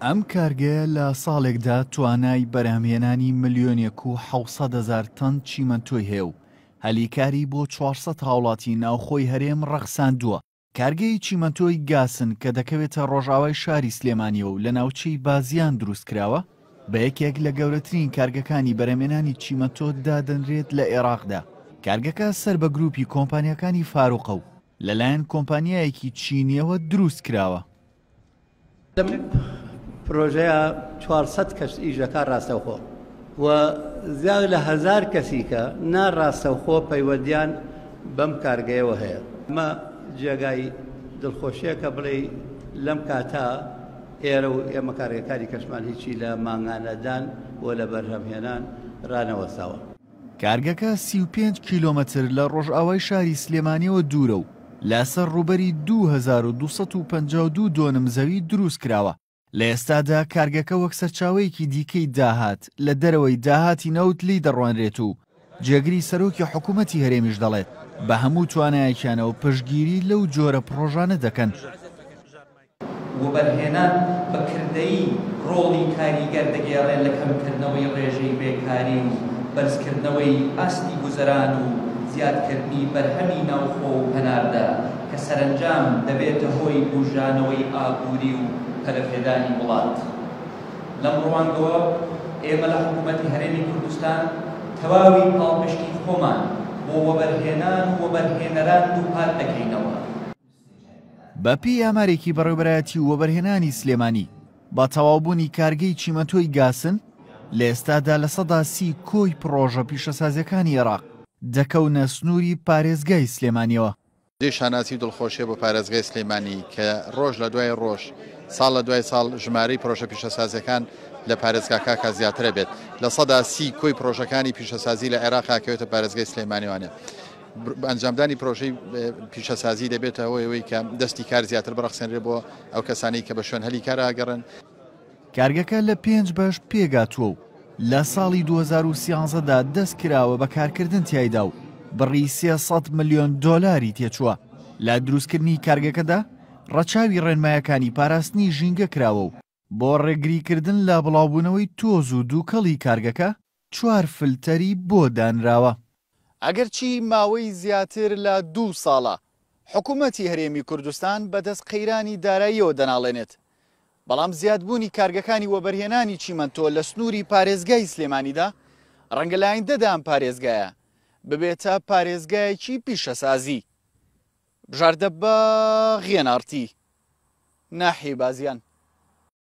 ئەم کارگەیە لە ساڵێکدا توانای بەرهەمهێنانی ملیۆنێک و 700,000 تەن چیمەنتۆی هەیە و هەلیکاری بۆ 400 هاوڵاتی ناوخۆی هەرێم ڕەخساندووە. کارگەی چیمەنتۆی گاسن کە دەکەوێتە ڕۆژاوای شاری سلێمانیەوە و لە ناوچەی بازیان دروست کراوە بە یەکێک لە گەورەترین کارگەکانی بەرهەمهێنانی چیمەنتۆ دادەنرێت لە عێراقدا. کارگەکە سەر بە گروپی کۆمپانیەکانی فاروقە و لەلایەن کۆمپانیایەکی چینیەوە دروست کراوە. پرۆژەیە 400 کەس ئیژەکە ڕاستەوخۆ و زیاد لە 1000 کەسی کە ناڕاستەوخۆ پەیوەندیان بەم کارگەیەوە هەیە. ئەمە جێگای دڵخۆشیەکە بڵێ لەم کاتا ئێرە و ئێمە کارگەکانی کەشمان هیچی لە ماگانەدان و لە بەرهەمهێنان ڕانەوەساوە. کارگەکە 35 کیلۆمەتر لە ڕۆژئاوای شاری سلێمانیەوە دوورە و لەسەر ڕوبەری 2252 دۆنم زەوی دروست کراوە. لە ئێستادا کارگەکە وەک سەرچاوەیەکی دیکەی داهات لە دەرەوەی داهاتی نەوت لی دەڕوانرێت و جێگری سەرۆکی حکوومەتی هەرێمیش دەڵێت بە هەموو توانایەکیانەوە پشتگیری لەو جۆرە پرۆژانە دەکەن. وەبەرهێنان بەکردەیی ڕۆڵی کاریگەر دەگێڕێت لە کەمکردنەوەی ڕێژەی بێکاری و بەرزکردنەوەی ئاستی گوزەران و زیادکردنی بەرهەمی ناوخۆ و هەناردا کە سەرنجام دەبێتە هۆی بوژانەوەی ئابووری و پەلەپێدانی وڵات. لەم ڕوانگەوە ئێمە لە حکوومەتی هەرێمی کوردستان تەواوی پاڵپشتی خۆمان بۆ وەبەرهێنان و وەبەرهێنەران دووپات دەکەینەوە. بەپی ئامارێکی بەڕێوەبەرایەتی و وەبەرهێنانی سلێمانی با تەواوبوونی کارگەی چیمەنتۆی گاسن لە ئێستادا لە 30 کۆی پرۆژە پیشەسازیەکانی عێراق دەکەونە سنووری پارێزگای سلێمانیەوە. شاناسی دڵخۆشیە بۆ پارێزگای سلێمانی کە ڕۆژ لە دوای ڕۆژ ساڵ لە دوای ساڵ ژمارەی پرۆژە پیشەسازیەکان لە پارێزگاکە زیاترە بێت. لە 30 کۆی پرۆژەکانی پیشەسازی لە عێراق کەوێتە پارێزگای سلێمانیوانە. ئەنجامدانی پرۆژەی پیشەسازی دەبێتە ئەوەی کە دەستی کار زیاتر بڕەخسێنرێ بۆ ئەو کەسانی کە بە شوێن هەلی کار ئاگەڕن. کارگەکە لە 5 بەش پێگاتووە و لە ساڵی 2013دا دەست کراوە بە کارکردن تیایدا و بڕی 300 ملیۆن دۆلاری تێچووە. لە دروستکردنی کارگەکەدا ڕەچاوی ڕێنمایەکانی پاراستنی ژینگە کراوە و بۆ ڕێگریکردن لە بڵاوبوونەوەی تۆز و دووکەڵی کارگەکە 4 فلتەری بۆ دانراوە. ئەگەرچی ماوەی زیاتر لە 2 ساڵە حکوومەتی هەرێمی کوردستان بەدەست قەیرانی داراییەوە دەناڵێنێت، بەڵام زیادبوونی کارگەکانی وەبەرهێنانی چیمەنتۆ لە سنووری پارێزگای سلێمانیدا ڕەنگە لایەندەدا ئەم پارێزگایە ببێتە پارێزگایەکی پیشەسازی. بژاردە بە غێنارتی ناحی بازیان.